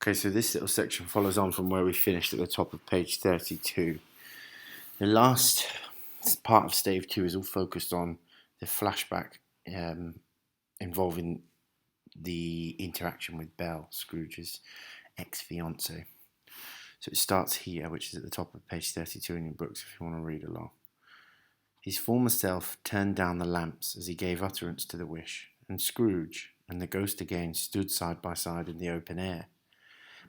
Okay, so this little section follows on from where we finished at the top of page 32. The last part of Stave 2 is all focused on the flashback involving the interaction with Belle, Scrooge's ex-fiancée. So it starts here, which is at the top of page 32 in your books if you want to read along. His former self turned down the lamps as he gave utterance to the wish, and Scrooge and the ghost again stood side by side in the open air.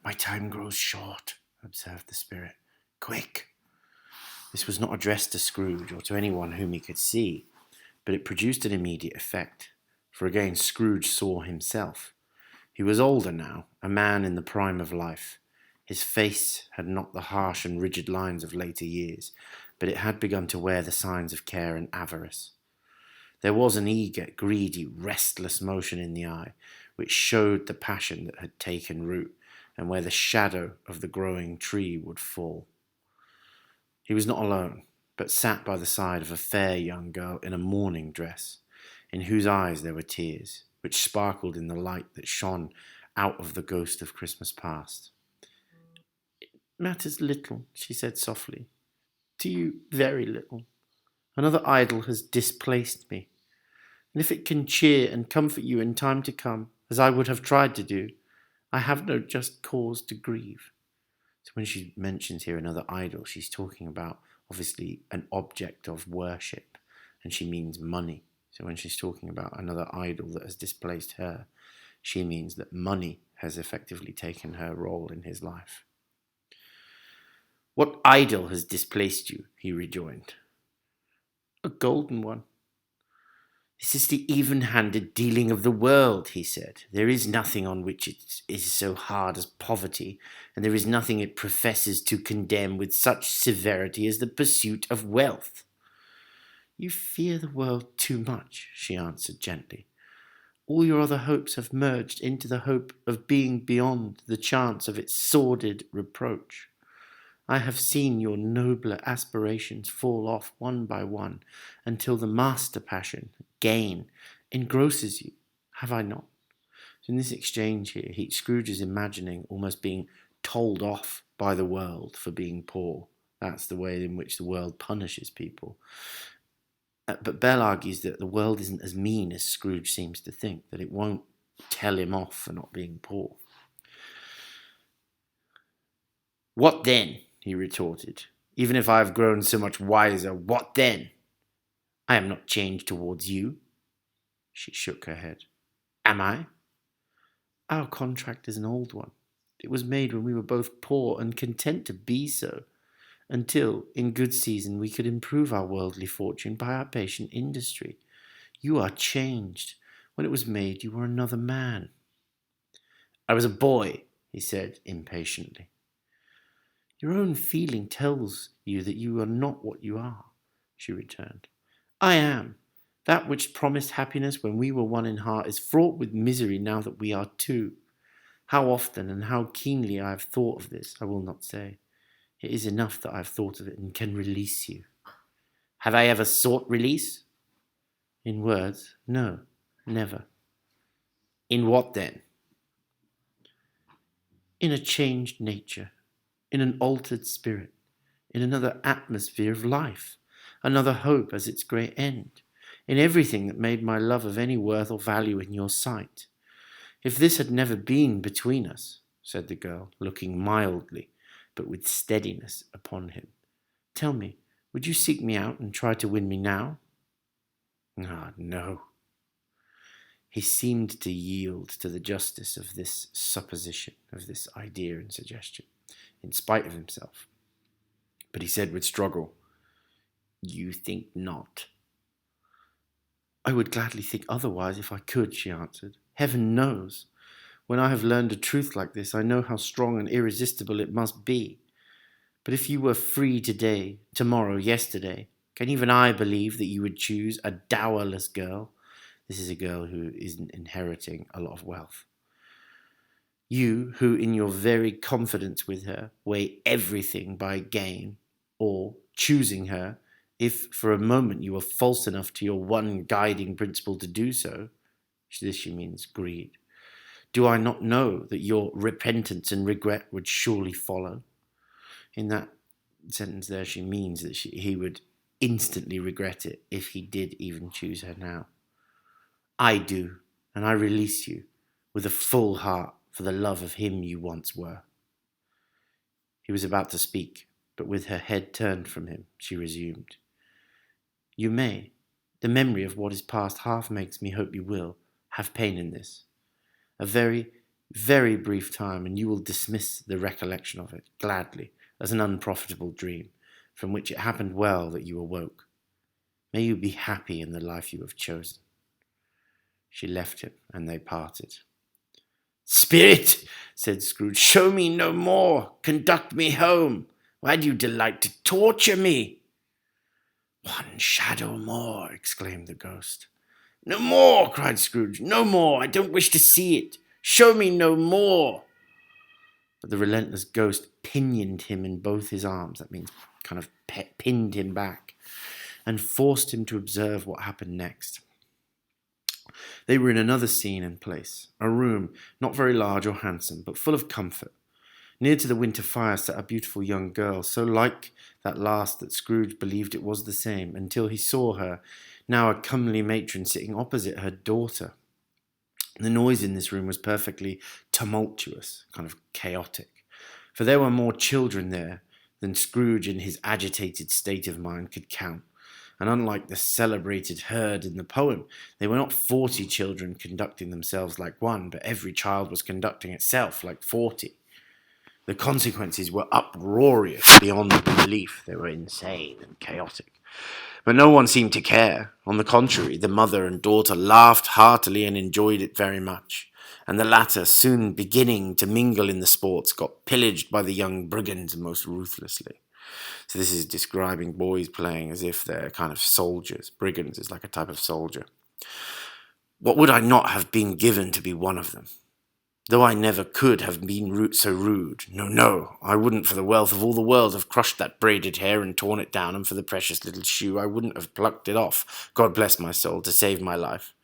"My time grows short," observed the spirit. "Quick!" This was not addressed to Scrooge or to anyone whom he could see, but it produced an immediate effect, for again Scrooge saw himself. He was older now, a man in the prime of life. His face had not the harsh and rigid lines of later years, but it had begun to wear the signs of care and avarice. There was an eager, greedy, restless motion in the eye, which showed the passion that had taken root, and where the shadow of the growing tree would fall. He was not alone, but sat by the side of a fair young girl in a mourning dress, in whose eyes there were tears, which sparkled in the light that shone out of the ghost of Christmas past. "It matters little," she said softly. "To you, very little. Another idol has displaced me, and if it can cheer and comfort you in time to come, as I would have tried to do, I have no just cause to grieve." So when she mentions here another idol, she's talking about obviously an object of worship, and she means money. So when she's talking about another idol that has displaced her, she means that money has effectively taken her role in his life. "What idol has displaced you?" he rejoined. "A golden one." "This is the even-handed dealing of the world," he said. "There is nothing on which it is so hard as poverty, and there is nothing it professes to condemn with such severity as the pursuit of wealth." "You fear the world too much," she answered gently. "All your other hopes have merged into the hope of being beyond the chance of its sordid reproach. I have seen your nobler aspirations fall off one by one until the master passion, gain, engrosses you. Have I not?" So in this exchange here, Scrooge is imagining almost being told off by the world for being poor. That's the way in which the world punishes people. But Belle argues that the world isn't as mean as Scrooge seems to think, that it won't tell him off for not being poor. "What then?" he retorted. "Even if I have grown so much wiser, what then? I am not changed towards you." She shook her head. "Am I?" "Our contract is an old one. It was made when we were both poor and content to be so, until, in good season, we could improve our worldly fortune by our patient industry. You are changed. When it was made, you were another man." "I was a boy," he said impatiently. "Your own feeling tells you that you are not what you are," she returned. "I am. That which promised happiness when we were one in heart is fraught with misery now that we are two. How often and how keenly I have thought of this, I will not say. It is enough that I have thought of it and can release you." "Have I ever sought release?" "In words, no, never." "In what then?" "In a changed nature, in an altered spirit, in another atmosphere of life, another hope as its great end, in everything that made my love of any worth or value in your sight. If this had never been between us," said the girl, looking mildly, but with steadiness upon him, "tell me, would you seek me out and try to win me now?" "Ah, no." He seemed to yield to the justice of this supposition, of this idea and suggestion, in spite of himself. But he said with struggle, "You think not?" "I would gladly think otherwise if I could," she answered. "Heaven knows. When I have learned a truth like this, I know how strong and irresistible it must be. But if you were free today, tomorrow, yesterday, can even I believe that you would choose a dowerless girl?" This is a girl who isn't inheriting a lot of wealth. "You, who in your very confidence with her weigh everything by gain, or, choosing her, if for a moment you were false enough to your one guiding principle to do so," this she means greed, Do I not know that your repentance and regret would surely follow? In that sentence there, she means that he would instantly regret it if he did even choose her now. I do, and I release you with a full heart for the love of him you once were. He was about to speak, but with her head turned from him, she resumed. You may. The memory of what is past half makes me hope you will have pain in this. A very, very brief time, and you will dismiss the recollection of it gladly as an unprofitable dream, from which it happened well that you awoke. May you be happy in the life you have chosen. She left him, and they parted. Spirit, said Scrooge, show me no more. Conduct me home. Why do you delight to torture me? One shadow more, exclaimed the ghost. No more, cried Scrooge. No more. I don't wish to see it. Show me no more. But the relentless ghost pinioned him in both his arms. That means kind of pinned him back and forced him to observe what happened next. They were in another scene and place, a room not very large or handsome, but full of comfort. Near to the winter fire sat a beautiful young girl, so like that last that Scrooge believed it was the same, until he saw her, now a comely matron, sitting opposite her daughter. The noise in this room was perfectly tumultuous, kind of chaotic, for there were more children there than Scrooge in his agitated state of mind could count. And unlike the celebrated herd in the poem, they were not 40 children conducting themselves like one, but every child was conducting itself like 40. The consequences were uproarious beyond belief. They were insane and chaotic. But no one seemed to care. On the contrary, the mother and daughter laughed heartily and enjoyed it very much. And the latter, soon beginning to mingle in the sports, got pillaged by the young brigands most ruthlessly. So this is describing boys playing as if they're kind of soldiers. Brigands is like a type of soldier. What would I not have been given to be one of them? Though I never could have been so rude. No, I wouldn't for the wealth of all the world have crushed that braided hair and torn it down, and for the precious little shoe I wouldn't have plucked it off, God bless my soul, to save my life.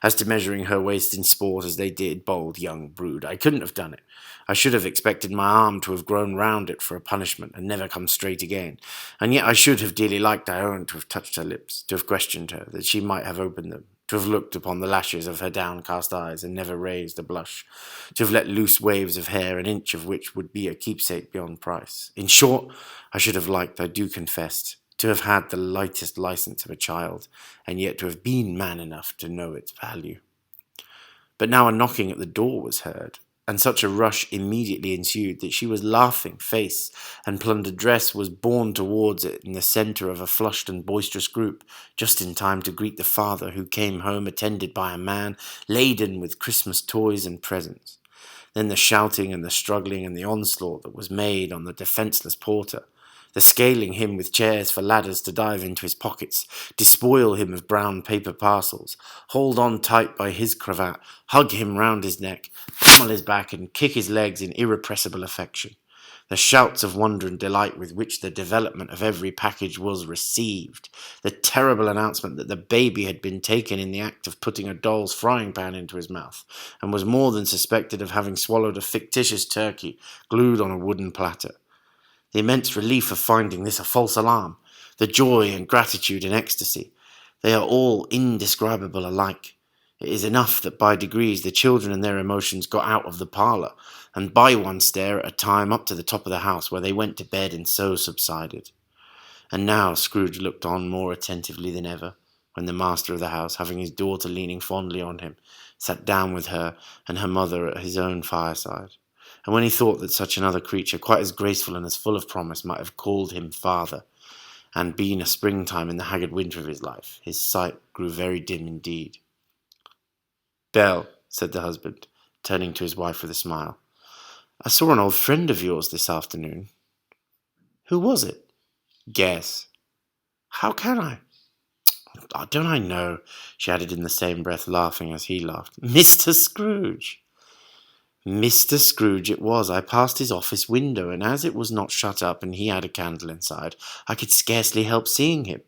As to measuring her waist in sport as they did, bold young brood, I couldn't have done it. I should have expected my arm to have grown round it for a punishment, and never come straight again. And yet I should have dearly liked, I own, to have touched her lips, to have questioned her, that she might have opened them, to have looked upon the lashes of her downcast eyes, and never raised a blush, to have let loose waves of hair, an inch of which would be a keepsake beyond price. In short, I should have liked, I do confess, to have had the lightest license of a child, and yet to have been man enough to know its value. But now a knocking at the door was heard, and such a rush immediately ensued that she was laughing face, and plundered dress was borne towards it in the centre of a flushed and boisterous group, just in time to greet the father, who came home attended by a man laden with Christmas toys and presents. Then the shouting and the struggling and the onslaught that was made on the defenceless porter, the scaling him with chairs for ladders to dive into his pockets, despoil him of brown paper parcels, hold on tight by his cravat, hug him round his neck, pummel his back, and kick his legs in irrepressible affection. The shouts of wonder and delight with which the development of every package was received, the terrible announcement that the baby had been taken in the act of putting a doll's frying pan into his mouth, and was more than suspected of having swallowed a fictitious turkey glued on a wooden platter. The immense relief of finding this a false alarm, the joy and gratitude and ecstasy, they are all indescribable alike. It is enough that by degrees the children and their emotions got out of the parlour, and by one stair at a time up to the top of the house, where they went to bed and so subsided. And now Scrooge looked on more attentively than ever, when the master of the house, having his daughter leaning fondly on him, sat down with her and her mother at his own fireside. And when he thought that such another creature, quite as graceful and as full of promise, might have called him father, and been a springtime in the haggard winter of his life, his sight grew very dim indeed. Belle, said the husband, turning to his wife with a smile, I saw an old friend of yours this afternoon. Who was it? Guess. How can I? Don't I know, she added in the same breath, laughing as he laughed. Mr. Scrooge. Mr. Scrooge it was. I passed his office window, and as it was not shut up and he had a candle inside, I could scarcely help seeing him.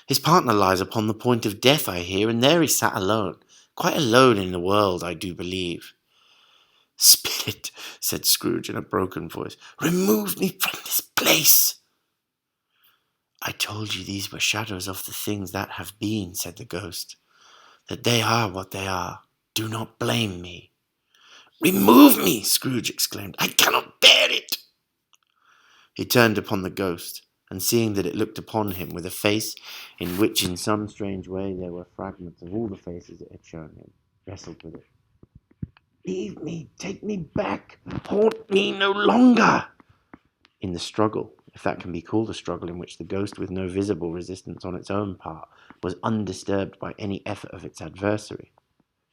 His partner lies upon the point of death, I hear, and there he sat alone, quite alone in the world, I do believe. "Spirit," said Scrooge in a broken voice, "remove me from this place." "I told you these were shadows of the things that have been," said the ghost, "that they are what they are. Do not blame me." "Remove me!" Scrooge exclaimed. "I cannot bear it." He turned upon the ghost, and seeing that it looked upon him with a face in which in some strange way there were fragments of all the faces it had shown him, wrestled with it. "Leave me! Take me back! Haunt me no longer!" In the struggle, if that can be called a struggle, in which the ghost, with no visible resistance on its own part, was undisturbed by any effort of its adversary,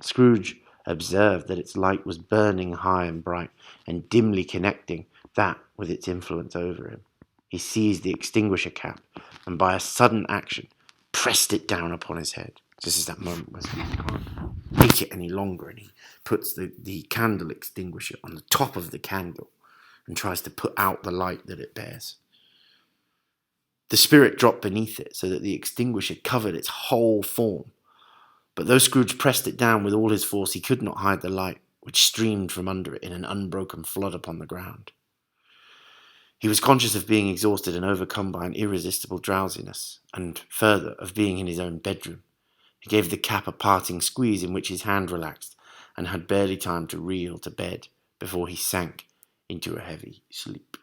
Scrooge observed that its light was burning high and bright, and dimly connecting that with its influence over him. He seized the extinguisher cap, and by a sudden action pressed it down upon his head. This is that moment where Scrooge can't take it any longer, and he puts the candle extinguisher on the top of the candle and tries to put out the light that it bears. The spirit dropped beneath it, so that the extinguisher covered its whole form. But though Scrooge pressed it down with all his force, he could not hide the light, which streamed from under it in an unbroken flood upon the ground. He was conscious of being exhausted and overcome by an irresistible drowsiness, and further, of being in his own bedroom. He gave the cap a parting squeeze, in which his hand relaxed, and had barely time to reel to bed before he sank into a heavy sleep.